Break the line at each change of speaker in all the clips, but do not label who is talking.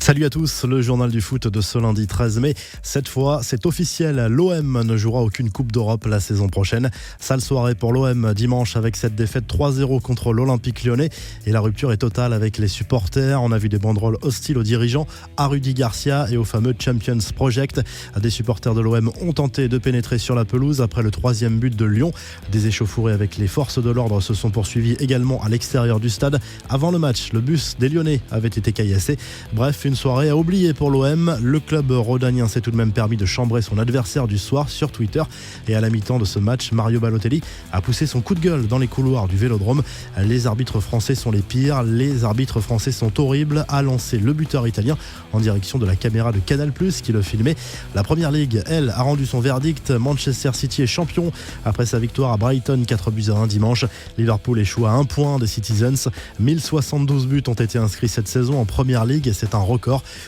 Salut à tous, le journal du foot de ce lundi 13 mai. Cette fois, c'est officiel, l'OM ne jouera aucune Coupe d'Europe la saison prochaine. Sale soirée pour l'OM dimanche avec cette défaite 3-0 contre l'Olympique Lyonnais. Et la rupture est totale avec les supporters. On a vu des banderoles hostiles aux dirigeants, à Rudy Garcia et au fameux Champions Project. Des supporters de l'OM ont tenté de pénétrer sur la pelouse après le 3e but de Lyon. Des échauffourées avec les forces de l'ordre se sont poursuivies également à l'extérieur du stade. Avant le match, le bus des Lyonnais avait été caillassé. Bref, une soirée à oublier pour l'OM. Le club rhodanien s'est tout de même permis de chambrer son adversaire du soir sur Twitter. Et à la mi-temps de ce match, Mario Balotelli a poussé son coup de gueule dans les couloirs du Vélodrome. Les arbitres français sont les pires, les arbitres français sont horribles, a lancé le buteur italien en direction de la caméra de Canal+, qui le filmait. La Première Ligue, elle, a rendu son verdict. Manchester City est champion après sa victoire à Brighton 4-1 dimanche. Liverpool échoue à 1 point des Citizens. 1072 buts ont été inscrits cette saison en Première Ligue et c'est un record.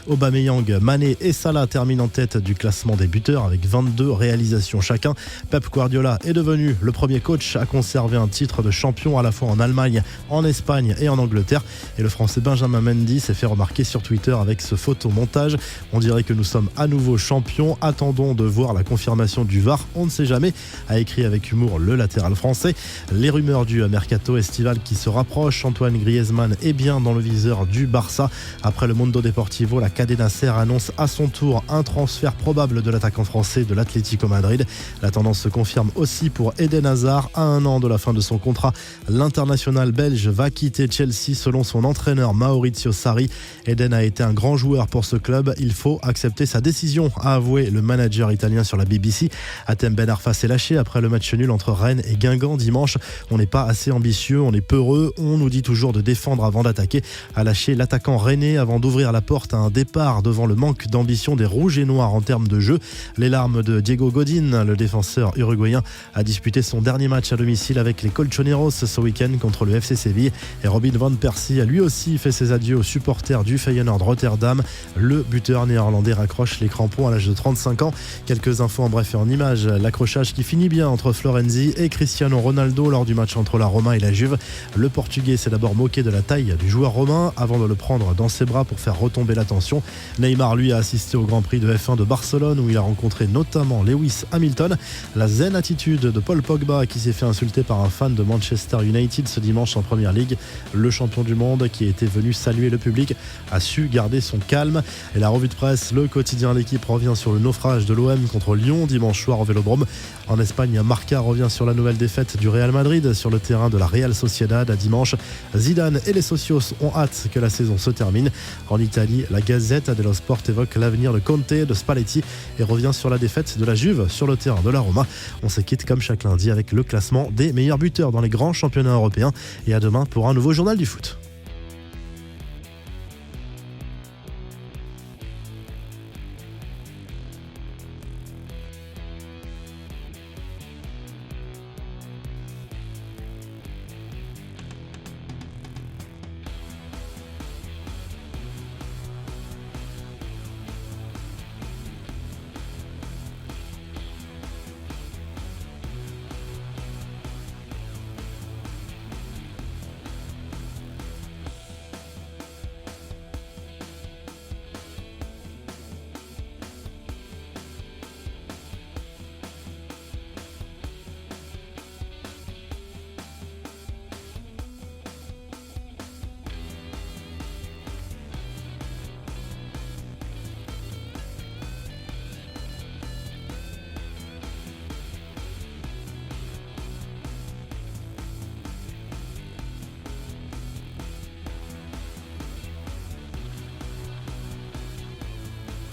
Aubameyang, Mané et Salah terminent en tête du classement des buteurs avec 22 réalisations chacun. Pep Guardiola est devenu le premier coach à conserver un titre de champion à la fois en Allemagne, en Espagne et en Angleterre. Et le français Benjamin Mendy s'est fait remarquer sur Twitter avec ce photomontage. On dirait que nous sommes à nouveau champions. Attendons de voir la confirmation du VAR. On ne sait jamais, a écrit avec humour le latéral français. Les rumeurs du mercato estival qui se rapprochent. Antoine Griezmann est bien dans le viseur du Barça. Après le Mundo Deportivo, la Cadena Ser annonce à son tour un transfert probable de l'attaquant français de l'Atlético Madrid. La tendance se confirme aussi pour Eden Hazard. À 1 an de la fin de son contrat, l'international belge va quitter Chelsea selon son entraîneur Maurizio Sarri. Eden a été un grand joueur pour ce club. Il faut accepter sa décision, a avoué le manager italien sur la BBC. Hatem Ben Arfa s'est lâché après le match nul entre Rennes et Guingamp dimanche. On n'est pas assez ambitieux, on est peureux. On nous dit toujours de défendre avant d'attaquer, a lâché l'attaquant rennais avant d'ouvrir la porte à un départ devant le manque d'ambition des Rouges et Noirs en termes de jeu. Les larmes de Diego Godin, le défenseur uruguayen, a disputé son dernier match à domicile avec les Colchoneros ce week-end contre le FC Séville. Et Robin van Persie a lui aussi fait ses adieux aux supporters du Feyenoord Rotterdam. Le buteur néerlandais raccroche les crampons à l'âge de 35 ans. Quelques infos en bref et en images. L'accrochage qui finit bien entre Florenzi et Cristiano Ronaldo lors du match entre la Roma et la Juve. Le Portugais s'est d'abord moqué de la taille du joueur romain avant de le prendre dans ses bras pour faire retomber l'attention. Neymar, lui, a assisté au Grand Prix de F1 de Barcelone où il a rencontré notamment Lewis Hamilton. La zen attitude de Paul Pogba qui s'est fait insulter par un fan de Manchester United ce dimanche en Première Ligue. Le champion du monde qui était venu saluer le public a su garder son calme. Et la revue de presse, le quotidien L'équipe revient sur le naufrage de l'OM contre Lyon dimanche soir au Vélodrome. En Espagne, Marca revient sur la nouvelle défaite du Real Madrid sur le terrain de la Real Sociedad à dimanche. Zidane et les socios ont hâte que la saison se termine. En Italie, la Gazzetta dello Sport évoque l'avenir de Conte, de Spalletti et revient sur la défaite de la Juve sur le terrain de la Roma. On se quitte comme chaque lundi avec le classement des meilleurs buteurs dans les grands championnats européens. Et à demain pour un nouveau journal du foot.